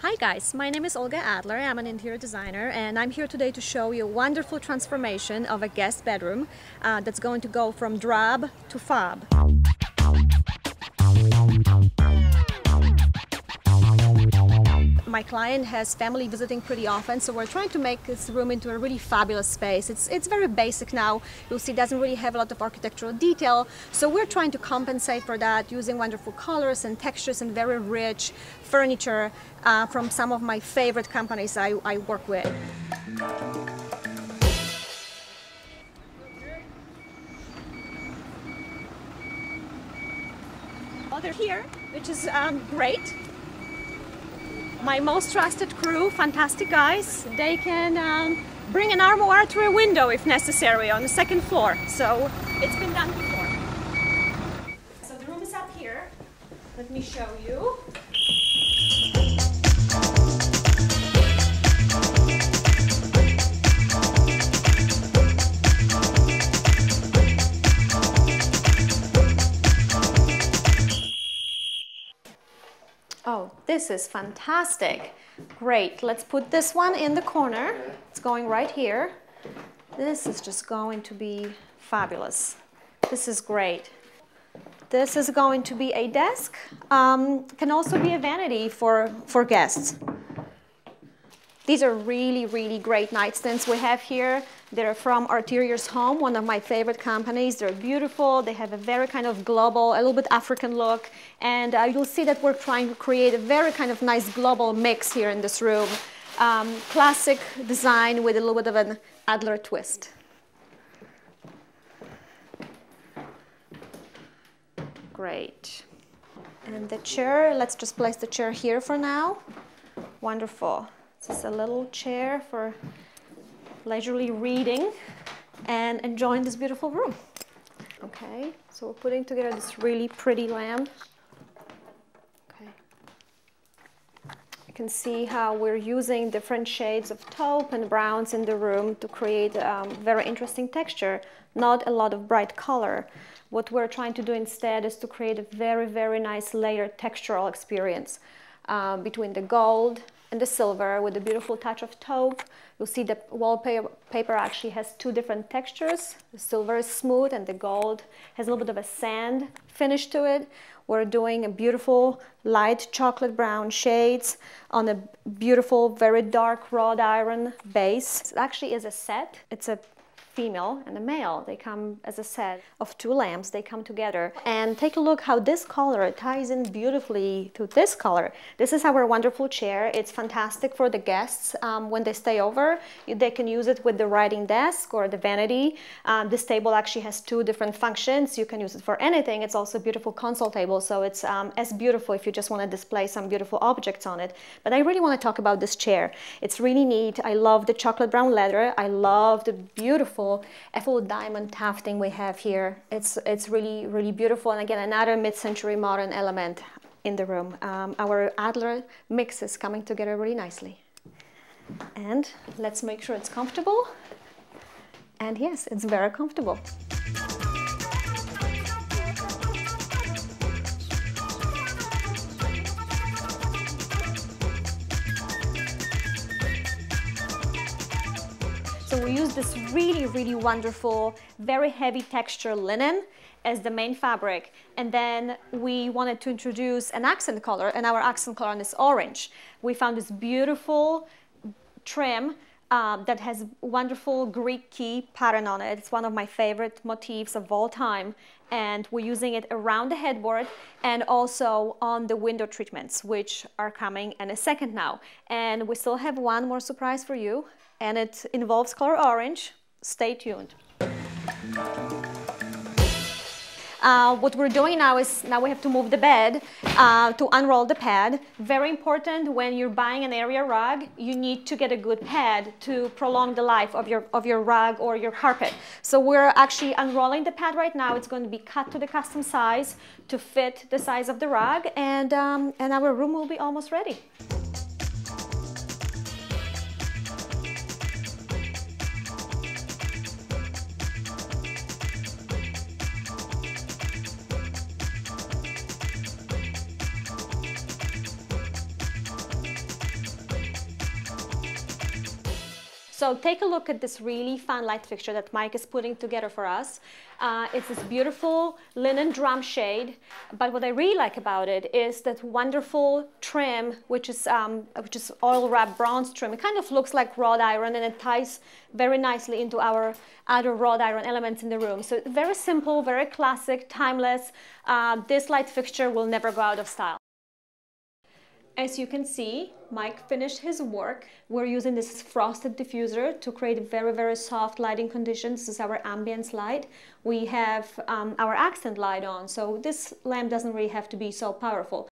Hi guys, my name is Olga Adler. I'm an interior designer and I'm here today to show you a wonderful transformation of a guest bedroom that's going to go from drab to fab. My client has family visiting pretty often, so we're trying to make this room into a really fabulous space. It's very basic now. You'll see it doesn't really have a lot of architectural detail, so we're trying to compensate for that using wonderful colors and textures and very rich furniture from some of my favorite companies I work with. Oh, they're here, which is great. My most trusted crew, fantastic guys. They can bring an armoire through a window if necessary on the second floor. So it's been done before. So the room is up here. Let me show you. Oh, this is fantastic. Great. Let's put this one in the corner. It's going right here. This is just going to be fabulous. This is great. This is going to be a desk. Can also be a vanity for guests. These are really, really great nightstands we have here. They're from Arterior's Home, one of my favorite companies. They're beautiful. They have a very kind of global, a little bit African look. And you'll see that we're trying to create a very kind of nice global mix here in this room. Classic design with a little bit of an Adler twist. Great. And the chair, let's just place the chair here for now. Wonderful. This is a little chair for leisurely reading and enjoying this beautiful room. Okay, so we're putting together this really pretty lamp. Okay. You can see how we're using different shades of taupe and browns in the room to create a very interesting texture, not a lot of bright color. What we're trying to do instead is to create a very, very nice layered textural experience between the gold and the silver with a beautiful touch of taupe. You'll see the wallpaper actually has two different textures. The silver is smooth and the gold has a little bit of a sand finish to it. We're doing a beautiful light chocolate brown shades on a beautiful, very dark wrought iron base. It actually is a set. It's a female and a male. They come as a set of two lamps. They come together. And take a look how this color ties in beautifully to this color. This is our wonderful chair. It's fantastic for the guests when they stay over. They can use it with the writing desk or the vanity. This table actually has two different functions. You can use it for anything. It's also a beautiful console table, so it's as beautiful if you just want to display some beautiful objects on it. But I really want to talk about this chair. It's really neat. I love the chocolate brown leather. I love the beautiful full diamond tufting we have here. It's really, really beautiful. And again, another mid-century modern element in the room. Our Adler mix is coming together really nicely. And let's make sure it's comfortable. And yes, it's very comfortable. So we use this really, really wonderful, very heavy texture linen as the main fabric. And then we wanted to introduce an accent color, and our accent color is orange. We found this beautiful trim that has wonderful Greek key pattern on it. It's one of my favorite motifs of all time. And we're using it around the headboard and also on the window treatments, which are coming in a second now. And we still have one more surprise for you, and it involves color orange. Stay tuned. What we're doing now is we have to move the bed to unroll the pad. Very important when you're buying an area rug, you need to get a good pad to prolong the life of your rug or your carpet. So we're actually unrolling the pad right now. It's going to be cut to the custom size to fit the size of the rug, and our room will be almost ready. So take a look at this really fun light fixture that Mike is putting together for us. It's this beautiful linen drum shade, but what I really like about it is that wonderful trim, which is oil wrap bronze trim. It kind of looks like wrought iron, and it ties very nicely into our other wrought iron elements in the room. So very simple, very classic, timeless. This light fixture will never go out of style. As you can see, Mike finished his work. We're using this frosted diffuser to create very, very soft lighting conditions. This is our ambience light. We have our accent light on, so this lamp doesn't really have to be so powerful.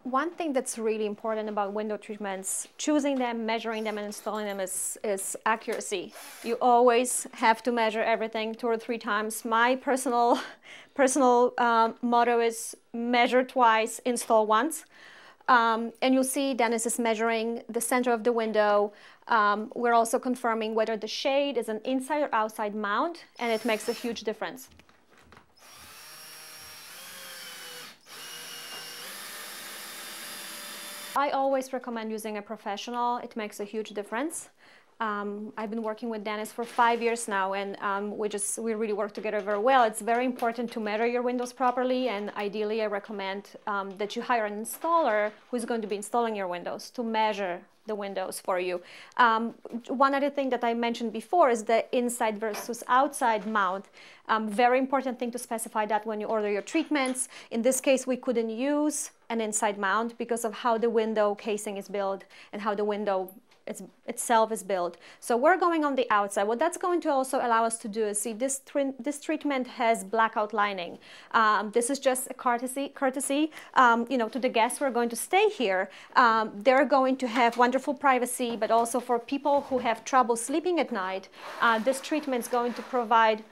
One thing that's really important about window treatments, choosing them, measuring them, and installing them is accuracy. You always have to measure everything 2 or 3 times. My personal motto is measure twice, install once. And you'll see Dennis is measuring the center of the window. We're also confirming whether the shade is an inside or outside mount, and it makes a huge difference. I always recommend using a professional. It makes a huge difference. I've been working with Dennis for 5 years now, and we really work together very well. It's very important to measure your windows properly, and ideally I recommend that you hire an installer who's going to be installing your windows to measure the windows for you. One other thing that I mentioned before is the inside versus outside mount. Very important thing to specify that when you order your treatments. In this case, we couldn't use an inside mount because of how the window casing is built and how the window itself is built. So we're going on the outside. What that's going to also allow us to do is, see, this treatment has blackout lining. This is just a courtesy, you know, to the guests who are going to stay here. They're going to have wonderful privacy, but also for people who have trouble sleeping at night, this treatment is going to provide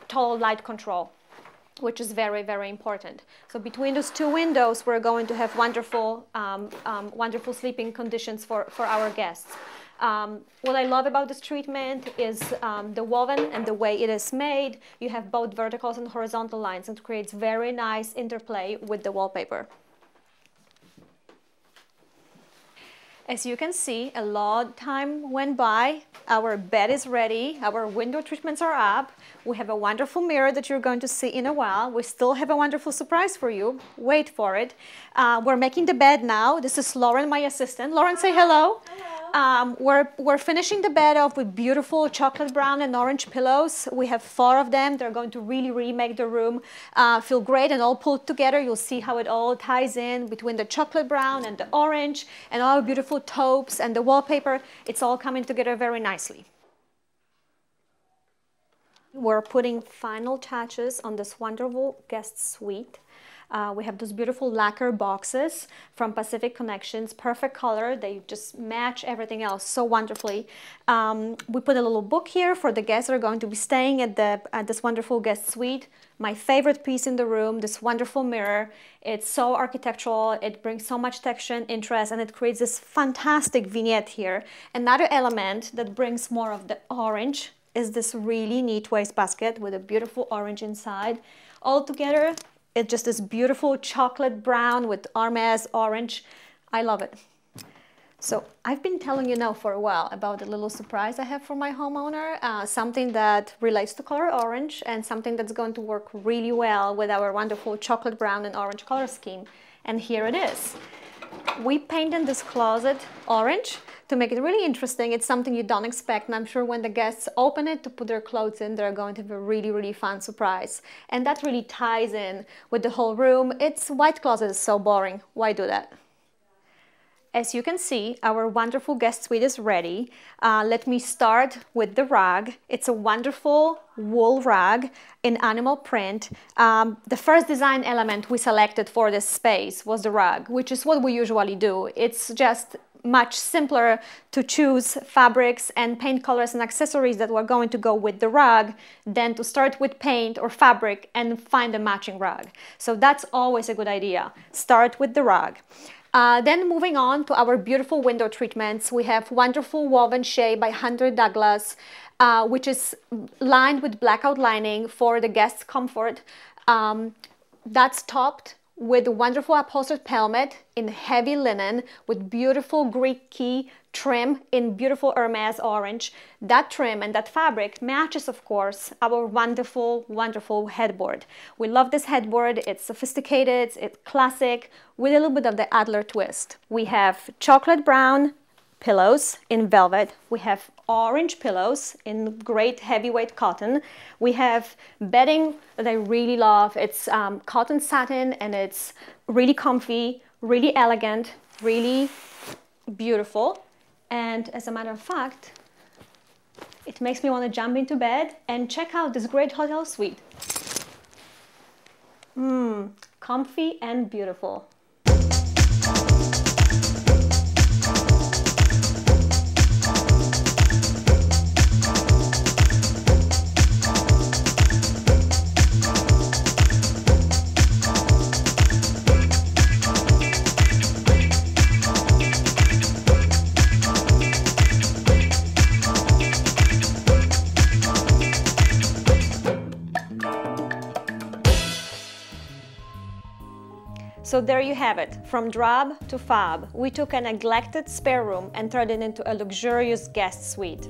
total light control, which is very, very important. So between those 2 windows, we're going to have wonderful, wonderful sleeping conditions for our guests. What I love about this treatment is the woven and the way it is made. You have both vertical and horizontal lines, and it creates very nice interplay with the wallpaper. As you can see, a lot of time went by. Our bed is ready. Our window treatments are up. We have a wonderful mirror that you're going to see in a while. We still have a wonderful surprise for you. Wait for it. We're making the bed now. This is Lauren, my assistant. Lauren, say hello. Hello. We're finishing the bed off with beautiful chocolate brown and orange pillows. We have 4 of them. They're going to really make the room feel great and all pulled together. You'll see how it all ties in between the chocolate brown and the orange and all beautiful taupes and the wallpaper. It's all coming together very nicely. We're putting final touches on this wonderful guest suite. We have those beautiful lacquer boxes from Pacific Connections, perfect color. They just match everything else so wonderfully. We put a little book here for the guests that are going to be staying at this wonderful guest suite. My favorite piece in the room, this wonderful mirror. It's so architectural, it brings so much texture and interest, and it creates this fantastic vignette here. Another element that brings more of the orange is this really neat wastebasket with a beautiful orange inside. All together, it's just this beautiful chocolate brown with Hermes orange. I love it. So I've been telling you now for a while about a little surprise I have for my homeowner, something that relates to color orange and something that's going to work really well with our wonderful chocolate brown and orange color scheme. And here it is. We painted this closet orange to make it really interesting. It's something you don't expect, and I'm sure when the guests open it to put their clothes in, they're going to have a really fun surprise. And that really ties in with the whole room. It's white closet is so boring. Why do that? As you can see, our wonderful guest suite is ready. Let me start with the rug. It's a wonderful wool rug in animal print. The first design element we selected for this space was the rug, which is what we usually do. It's just much simpler to choose fabrics and paint colors and accessories that were going to go with the rug than to start with paint or fabric and find a matching rug. So that's always a good idea. Start with the rug. Then moving on to our beautiful window treatments, we have wonderful woven shade by Hunter Douglas, which is lined with blackout lining for the guest's comfort. That's topped with wonderful upholstered pelmet in heavy linen with beautiful Greek key trim in beautiful Hermes orange. That trim and that fabric matches, of course, our wonderful, wonderful headboard. We love this headboard. It's sophisticated, it's classic, with a little bit of the Adler twist. We have chocolate brown pillows in velvet. We have orange pillows in great heavyweight cotton. We have bedding that I really love. It's cotton satin and it's really comfy, really elegant, really beautiful. And as a matter of fact, it makes me want to jump into bed and check out this great hotel suite. Comfy and beautiful. So there you have it, from drab to fab. We took a neglected spare room and turned it into a luxurious guest suite.